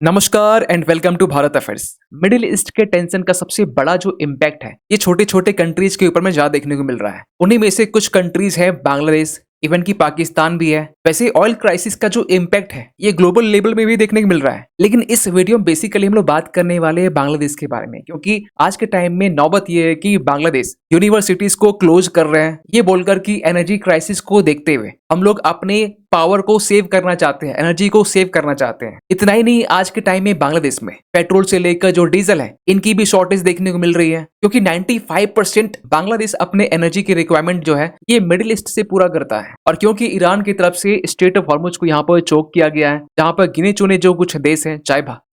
नमस्कार and welcome to Bharat affairs. Middle east के tension का सबसे बड़ा जो इम्पैक्ट है ये छोटे छोटे कंट्रीज के ऊपर में ज्यादा देखने को मिल रहा है। उन्हीं में से कुछ कंट्रीज है बांग्लादेश, इवन की पाकिस्तान भी है। वैसे ऑयल क्राइसिस का जो इम्पैक्ट है ये ग्लोबल लेवल में भी देखने को मिल रहा है, लेकिन इस वीडियो में बेसिकली हम लोग बात करने वाले हैं बांग्लादेश के बारे में, क्योंकि आज के टाइम में नौबत ये है कि बांग्लादेश यूनिवर्सिटीज को क्लोज कर रहे हैं ये बोलकर कि एनर्जी क्राइसिस को देखते हुए हम लोग अपने पावर को सेव करना चाहते हैं, एनर्जी को सेव करना चाहते हैं। इतना ही नहीं, आज के टाइम में बांग्लादेश में पेट्रोल से लेकर जो डीजल है इनकी भी शॉर्टेज देखने को मिल रही है, क्योंकि 95% बांग्लादेश अपने एनर्जी की रिक्वायरमेंट जो है ये मिडिल ईस्ट से पूरा करता है। और क्योंकि ईरान की तरफ से स्ट्रेट ऑफ हॉर्मुज को यहाँ पर चोक किया गया है, जहाँ पर गिने चुने जो कुछ देश है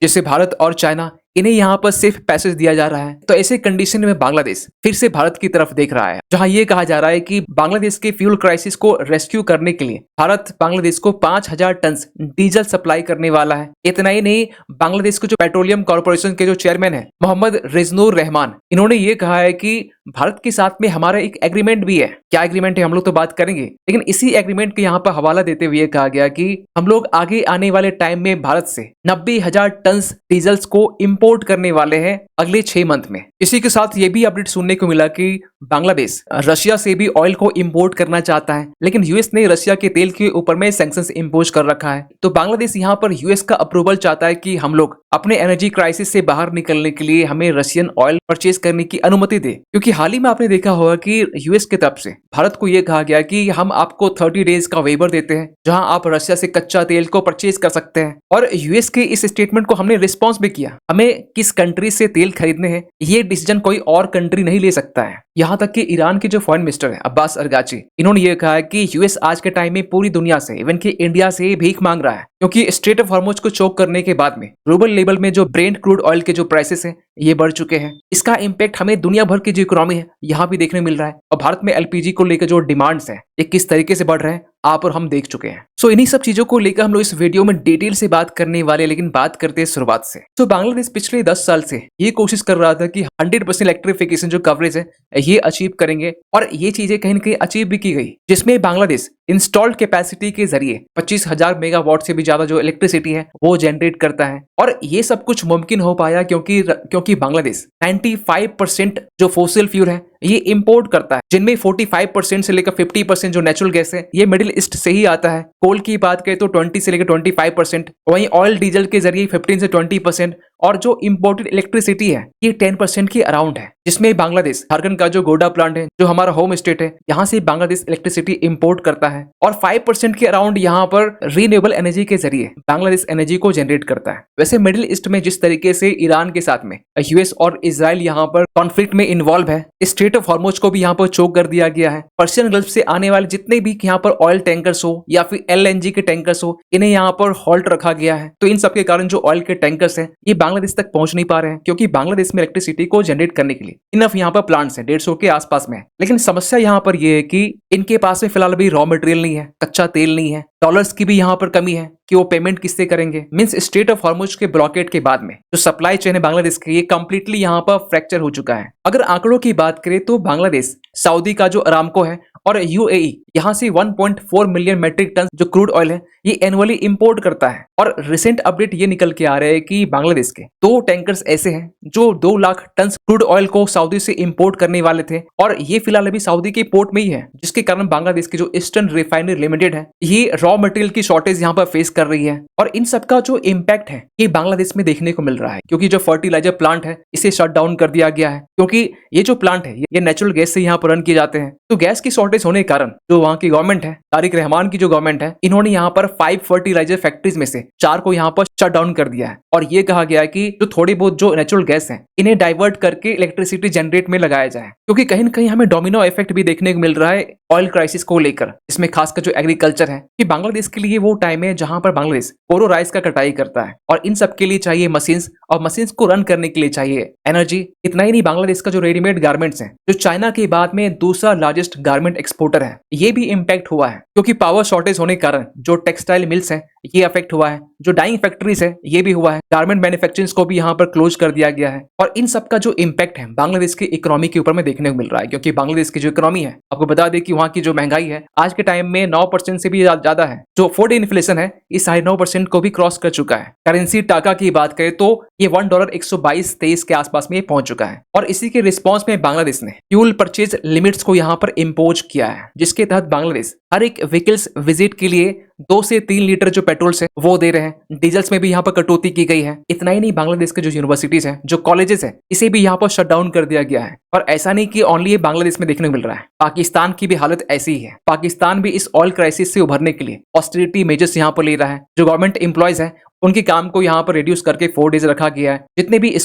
जैसे भारत और चाइना, इन्हें यहाँ पर सिर्फ पैसेज दिया जा रहा है। तो ऐसे कंडीशन में बांग्लादेश फिर से भारत की तरफ देख रहा है, जहां ये कहा जा रहा है कि बांग्लादेश के फ्यूल क्राइसिस को रेस्क्यू करने के लिए भारत बांग्लादेश को 5000 टन डीजल सप्लाई करने वाला है। इतना ही नहीं, बांग्लादेश के जो पेट्रोलियम कॉर्पोरेशन के जो चेयरमैन है मोहम्मद रिजनूर रहमान, इन्होंने ये कहा है कि भारत के साथ में हमारा एक एग्रीमेंट भी है। क्या एग्रीमेंट है हम लोग तो बात करेंगे, लेकिन इसी एग्रीमेंट के यहाँ पर हवाला देते हुए कहा गया कि हम लोग आगे आने वाले टाइम में भारत से 90,000 टन डीजल्स को इंपोर्ट करने वाले हैं अगले 6 मंथ में। इसी के साथ ये भी अपडेट सुनने को मिला कि बांग्लादेश रशिया से भी ऑयल को इंपोर्ट करना चाहता है, लेकिन यूएस ने रशिया के तेल के ऊपर में सैंक्शंस इंपोज कर रखा है। तो बांग्लादेश यहाँ पर यूएस का अप्रूवल चाहता है कि हम लोग अपने एनर्जी क्राइसिस से बाहर निकलने के लिए हमें रशियन ऑयल परचेज करने की अनुमति दे, क्योंकि हाल ही में आपने देखा होगा कि यूएस की तरफ से भारत को यह कहा गया कि हम आपको 30 डेज का वेबर देते हैं जहां आप रशिया से कच्चा तेल को परचेज कर सकते हैं। और यूएस के इस स्टेटमेंट को हमने रिस्पॉन्स भी किया। हमें किस कंट्री से तेल खरीदने हैं ये डिसीजन कोई और कंट्री नहीं ले सकता है। यहाँ तक कि ईरान के जो फॉरेन मिनिस्टर है अब्बास अरगाची, इन्होंने ये कहा है कि यूएस आज के टाइम में पूरी दुनिया से, इवन कि इंडिया से भीख मांग रहा है, क्योंकि स्ट्रेट ऑफ हॉर्मुज को चोक करने के बाद में ग्लोबल लेवल में जो ब्रेंट क्रूड ऑयल के जो प्राइसेस हैं ये बढ़ चुके हैं। इसका इम्पैक्ट हमें दुनिया भर की जो इकोनॉमी है यहाँ भी देखने मिल रहा है। और भारत में एलपीजी को लेकर जो डिमांड्स है ये किस तरीके से बढ़ रहे हैं आप और हम देख चुके हैं। सो इन्हीं सब चीजों को लेकर हम लोग इस वीडियो में डिटेल से बात करने वाले, लेकिन बात करते हैं शुरुआत से। तो बांग्लादेश पिछले 10 साल से ये कोशिश कर रहा था कि 100% इलेक्ट्रिफिकेशन जो कवरेज है ये अचीव करेंगे, और ये चीजें कहीं न कहीं अचीव भी की गई, जिसमें बांग्लादेश इंस्टॉल्ड कैपेसिटी के जरिए 25,000 मेगावाट से भी ज्यादा जो इलेक्ट्रिसिटी है वो जनरेट करता है। और ये सब कुछ मुमकिन हो पाया क्योंकि बांग्लादेश 95% जो फोसिल फ्यूल है ये इंपोर्ट करता है, जिनमें 45% से लेकर 50% जो नेचुरल गैस है ये मिडिल ईस्ट से ही आता है। कोल की बात करें तो 20 से लेकर 25%, वहीं ऑयल डीजल के जरिए 15 से 20%, और जो इंपोर्टेड इलेक्ट्रिसिटी है ये 10% के अराउंड है, जिसमें बांग्लादेश झारखंड का जो गोडा प्लांट है जो हमारा होम स्टेट है यहाँ से बांग्लादेश इलेक्ट्रिसिटी इंपोर्ट करता है, और 5% के अराउंड यहाँ पर रीन्यूएबल एनर्जी के जरिए बांग्लादेश एनर्जी को जनरेट करता है। वैसे मिडिल ईस्ट में जिस तरीके से ईरान के साथ में यूएस और इजराइल यहाँ पर कॉन्फ्लिक्ट में इन्वॉल्व है, स्ट्रेट ऑफ हॉर्मुज को भी यहाँ पर चोक कर दिया गया है। पर्शियन गल्फ से आने वाले जितने भी यहाँ पर ऑयल टैंकर्स हो या फिर एलएनजी के टैंकर्स हो, इन्हें यहाँ पर हॉल्ट रखा गया है। तो इन सब के कारण जो ऑयल के टैंकर्स हैं ये बांग्लादेश तक पहुंच नहीं पा रहे हैं, क्योंकि बांग्लादेश में इलेक्ट्रिसिटी को जनरेट करने के लिए इनफ यहाँ पर प्लांट्स हैं 150 के आसपास में। लेकिन समस्या यहाँ पर यह है कि इनके पास में फिलहाल अभी रॉ मटेरियल नहीं है, कच्चा तेल नहीं है, डॉलर्स की भी यहाँ पर कमी है कि वो पेमेंट किससे करेंगे। मींस स्ट्रेट ऑफ हॉर्मुज के ब्लॉकेट के बाद में जो सप्लाई चेन है बांग्लादेश की ये कंप्लीटली यहाँ पर फ्रैक्चर हो चुका है। अगर आंकड़ों की बात करें तो बांग्लादेश सऊदी का जो अरामको है और यूएई यहाँ से 1.4 मिलियन मेट्रिक टन जो क्रूड ऑयल है ये एनुअली इंपोर्ट करता है। और रिसेंट अपडेट ये निकल के आ रहे हैं कि बांग्लादेश के 2 टैंकर्स ऐसे हैं जो 2 लाख टन क्रूड ऑयल को सऊदी से इंपोर्ट करने वाले थे, और ये फिलहाल अभी सऊदी के पोर्ट में ही है, जिसके कारण बांग्लादेश की जो ईस्टर्न रिफाइनरी लिमिटेड है ये रॉ मटेरियल की शॉर्टेज यहाँ पर फेस कर रही है। और इन सबका जो इम्पैक्ट है ये बांग्लादेश में देखने को मिल रहा है, क्योंकि जो फर्टिलाइजर प्लांट है इसे शट डाउन कर दिया गया है, क्योंकि ये जो प्लांट है ये नेचुरल गैस से यहाँ पर रन किए जाते हैं। तो गैस की शॉर्टेज होने के कारण जो वहाँ की गवर्नमेंट है, तारिक रहमान की जो गवर्नमेंट है, इन्होंने यहाँ पर 5 फर्टिलाइजर फैक्ट्रीज में से 4 को यहाँ पर शट डाउन कर दिया है। और ये कहा गया है कि जो थोड़ी बहुत जो नेचुरल गैस है इन्हें डाइवर्ट करके इलेक्ट्रिसिटी जनरेट में लगाया जाए, क्योंकि कहीं न कहीं हमें डोमिनो इफेक्ट भी देखने को मिल रहा है ऑयल क्राइसिस को लेकर। इसमें खासकर जो एग्रीकल्चर है कि बांग्लादेश के लिए वो टाइम है जहां पर बांग्लादेश कोरो राइस का कटाई करता है, और इन सब के लिए चाहिए मशीन्स, और मशीन्स को रन करने के लिए चाहिए एनर्जी। इतना ही नहीं, बांग्लादेश का जो रेडीमेड गारमेंट्स है जो चाइना के बाद में दूसरा लार्जेस्ट गारमेंट एक्सपोर्टर है, ये भी इम्पैक्ट हुआ है, क्योंकि पावर शॉर्टेज होने के कारण जो टेक्सटाइल मिल्स हैं ये अफेक्ट हुआ है, जो डाइंग फैक्ट्रीज है ये भी हुआ है, गारमेंट मैन्युफैक्चरिंग को भी यहाँ पर क्लोज कर दिया गया है। और इन सब का जो इम्पैक्ट है बांग्लादेश की इकोनॉमी के ऊपर में देखने को मिल रहा है, क्योंकि बांग्लादेश की जो इकोनॉमी है, आपको बता दें कि वहाँ की जो महंगाई है आज के टाइम में 9% से भी ज्यादा है। जो 4 डे इन्फ्लेशन है ये 9.5% को भी क्रॉस कर चुका है। करेंसी टाका की बात करें तो ये $1 122-23 के आसपास में पहुंच चुका है। और इसी के रिस्पॉन्स में बांग्लादेश ने फ्यूल परचेज लिमिट्स को यहाँ पर इम्पोज किया है, जिसके तहत बांग्लादेश हर एक व्हीकल्स विजिट के लिए 2 से 3 लीटर जो पेट्रोल है वो दे रहे हैं। डीजल्स में भी यहाँ पर कटौती की गई है। इतना ही नहीं, बांग्लादेश के जो यूनिवर्सिटीज हैं, जो कॉलेजेस हैं, इसे भी यहाँ पर शट डाउन कर दिया गया है। और ऐसा नहीं कि ओनली ये बांग्लादेश में देखने को मिल रहा है, पाकिस्तान की भी हालत ऐसी ही है। पाकिस्तान भी इस ऑयल क्राइसिस से उभरने के लिए ऑस्टेरिटी मेजर्स यहाँ पर ले रहा है। जो गवर्नमेंट एम्प्लॉयज है उनके काम को यहाँ पर रिड्यूस करके 4 डेज रखा गया है। जितने भी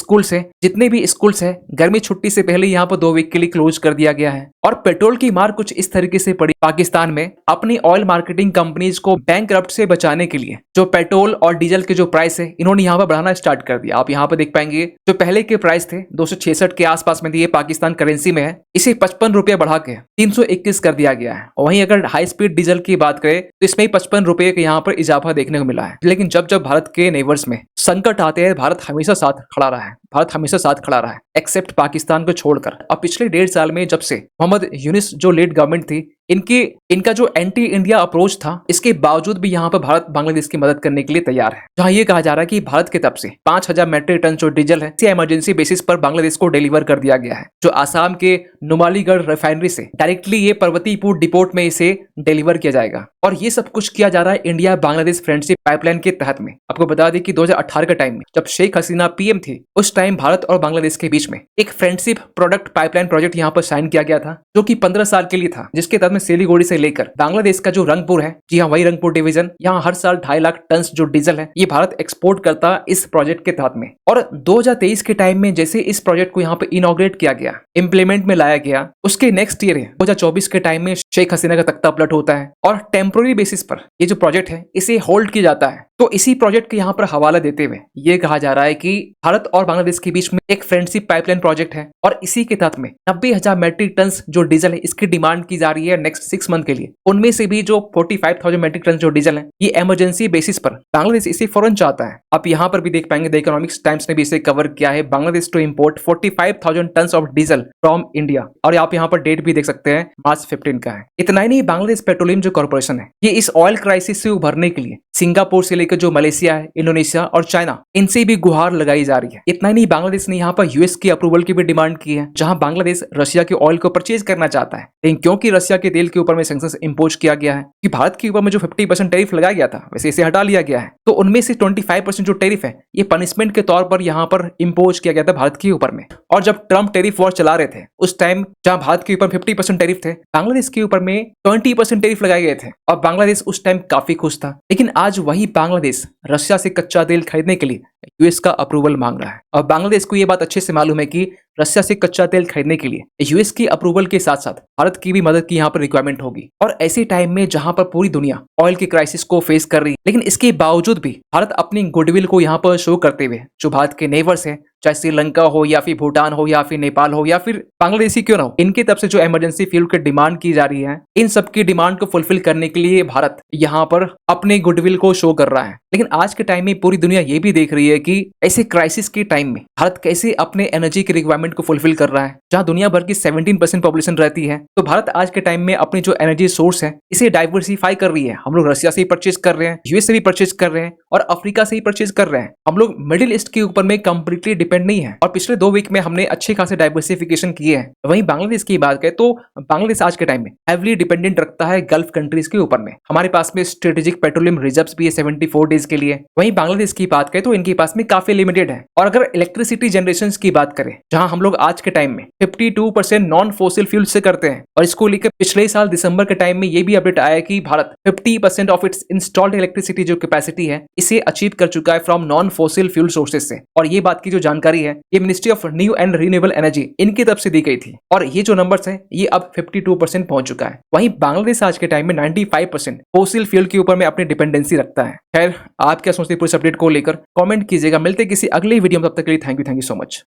स्कूल्स है गर्मी छुट्टी से पहले यहाँ पर 2 वीक के लिए क्लोज कर दिया गया है। और पेट्रोल की मार कुछ इस तरीके से पड़ी पाकिस्तान में, अपनी ऑयल मार्केटिंग कंपनीज को बैंकरप्ट से बचाने के लिए जो पेट्रोल और डीजल के जो प्राइस है इन्होंने यहाँ पर बढ़ाना स्टार्ट कर दिया। आप यहाँ पर देख पाएंगे जो पहले के प्राइस थे 266 के आसपास में दिए पाकिस्तान करेंसी में है, इसे 55 रुपये बढ़ा के 321 कर दिया गया है। वहीं अगर हाई स्पीड डीजल की बात करें तो इसमें 55 रुपये का यहाँ पर इजाफा देखने को मिला है। लेकिन जब भारत के नेबर्स में संकट आते हैं, भारत हमेशा साथ खड़ा रहा है एक्सेप्ट पाकिस्तान को छोड़कर। अब पिछले 1.5 साल में जब से मोहम्मद यूनिस जो लीड गवर्नमेंट थी, इनका जो एंटी इंडिया अप्रोच था, इसके बावजूद भी यहाँ पर भारत बांग्लादेश की मदद करने के लिए तैयार है। जहाँ ये कहा जा रहा है कि भारत की तरफ से 5000 मेट्रिक टन जो डीजल है इसे इमरजेंसी बेसिस पर बांग्लादेश को डिलीवर कर दिया गया है। जो आसाम के नुमालीगढ़ रिफाइनरी से डायरेक्टली ये पर्वतीपुर डिपोट में इसे डिलीवर किया जाएगा। और ये सब कुछ किया जा रहा है इंडिया बांग्लादेश फ्रेंडशिप पाइपलाइन के तहत में। आपको बता दें कि 2018 के टाइम में जब शेख हसीना पीएम थी, उस टाइम भारत और बांग्लादेश के बीच में एक फ्रेंडशिप प्रोडक्ट पाइपलाइन प्रोजेक्ट यहाँ पर साइन किया गया था, जो कि 15 साल के लिए था, जिसके तहत में सिलीगुड़ी से लेकर बांग्लादेश का जो रंगपुर है, जी हाँ वही रंगपुर डिवीजन, यहाँ हर साल 2.5 लाख टन जो डीजल है ये भारत एक्सपोर्ट करता इस प्रोजेक्ट के तहत में। और 2023 के टाइम में जैसे इस प्रोजेक्ट को यहाँ पे इनॉग्रेट किया गया, इम्प्लीमेंट में लाया गया, उसके नेक्स्ट ईयर 2024 के टाइम में शेख हसीना का तख्ता पलट होता है और टेम्पोररी बेसिस पर ये जो प्रोजेक्ट है इसे होल्ड किया जाता है। तो इसी प्रोजेक्ट के यहाँ पर हवाला देते हुए ये कहा जा रहा है कि भारत और बांग्लादेश के बीच में एक फ्रेंडशिप पाइपलाइन प्रोजेक्ट है और इसी के तहत में 90,000 मेट्रिक टन जो डीजल है इसकी डिमांड की जा रही है नेक्स्ट 6 मंथ के लिए। उनमें से भी जो 45,000 मेट्रिक टन जो डीजल है ये इमरजेंसी बेसिस पर बांग्लादेश इसे फौरन चाहता है। आप यहाँ पर भी देख पाएंगे, द इकोनॉमिक्स टाइम्स ने भी इसे कवर किया है, Bangladesh to import 45,000 ton of diesel from India. और आप यहाँ पर डेट भी देख सकते हैं, मार्च 15 का है। इतना ही नहीं, बांग्लादेश पेट्रोलियम जो कॉर्पोरेशन है ये इस ऑयल क्राइसिस से उभरने के लिए सिंगापुर से लेकर जो मलेशिया है, इंडोनेशिया और चाइना, इनसे भी गुहार लगाई जा रही है। इतना ही नहीं, बांग्लादेश ने यहाँ पर यूएस की अप्रूवल की भी डिमांड की है, जहां बांग्लादेश रशिया के ऑयल को परचेज करना चाहता है। लेकिन क्योंकि रशिया के तेल के ऊपर में सैंक्शंस इंपोज किया गया है, कि भारत के ऊपर में जो 50% टैरिफ लगाया गया था वैसे इसे हटा लिया गया है, तो उनमें से 25% जो टैरिफ है ये पनिशमेंट के तौर पर यहाँ पर इंपोज किया गया था भारत के ऊपर में। और जब ट्रम्प टैरिफ वॉर चला रहे थे उस टाइम जहां भारत के ऊपर 50% टैरिफ थे, बांग्लादेश के ऊपर में 20% टैरिफ लगाए गए थे और बांग्लादेश उस टाइम काफी खुश था। लेकिन आज वही बांग्लादेश रशिया से कच्चा तेल खरीदने के लिए यूएस का अप्रूवल मांग रहा है। और बांग्लादेश को यह बात अच्छे से मालूम है कि रशिया से कच्चा तेल खरीदने के लिए यूएस की अप्रूवल के साथ साथ भारत की भी मदद की यहाँ पर रिक्वायरमेंट होगी। और ऐसे टाइम में जहां पर पूरी दुनिया ऑयल की क्राइसिस को फेस कर रही है, लेकिन इसके बावजूद भी भारत अपनी गुडविल को यहाँ पर शो करते हुए जो भारत के नेबर्स है, चाहे श्रीलंका हो या फिर भूटान हो या फिर नेपाल हो या फिर बांग्लादेशी क्यों ना हो, इनकी तरफ से जो इमरजेंसी फ्यूल की डिमांड की जा रही है, इन सबकी डिमांड को फुलफिल करने के लिए भारत यहाँ पर अपने गुडविल को शो कर रहा है। लेकिन आज के टाइम में पूरी दुनिया ये भी देख रही है कि ऐसे क्राइसिस के टाइम में भारत कैसे अपने एनर्जी की रिक्वायरमेंट को फुलफिल कर रहा है। जहां दुनिया भर की 17% पॉपुलेशन रहती है, तो भारत आज के टाइम में अपनी जो एनर्जी सोर्स है इसे डाइवर्सिफाई कर रही है। हम लोग रशिया से ही परचेज कर रहे हैं, यूएस से भी परचेज कर रहे हैं और अफ्रीका से ही परचेज कर रहे हैं। हम लोग मिडिल ईस्ट के ऊपर में कंप्लीटली डिपेंड नहीं है। और पिछले 2 वीक में हमने अच्छे खासे डाइवर्सिफिकेशन किए हैं। वहीं बांग्लादेश की बात करें तो बांग्लादेश आज के टाइम में हेवीली डिपेंडेंट रखता है गल्फ कंट्रीज के ऊपर में। हमारे पास में स्ट्रेटेजिक पेट्रोलियम रिजर्व्स भी है 74 डेज के लिए। वहीं बांग्लादेश की बात करें तो इनके पास में काफी लिमिटेड है। और अगर इलेक्ट्रिसिटी जनरेशन की बात करें, जहां हम लोग आज के टाइम में 52% नॉन फोसिल फ्यूल से करते हैं, और इसको लेकर पिछले साल दिसंबर के टाइम में ये भी अपडेट आया कि Bharat 50% of its installed electricity जो कैपेसिटी है इसे अचीव कर चुका है from non fossil fuel sources से। और ये बात की जो जानकारी है ये ministry of new and renewable energy इनकी तरफ से दी गई थी। और ये जो नंबर्स है ये अब 52% पहुंच चुका है। वहीं बांग्लादेश आज के टाइम में 95% फोसिल फ्यूल के ऊपर में अपनी डिपेंडेंसी रखता है। खैर, आप क्या सोचते हैं पूरे अपडेट को लेकर, कमेंट कीजिएगा। मिलते किसी अगली वीडियो में, तब तक के लिए थैंक यू सो मच।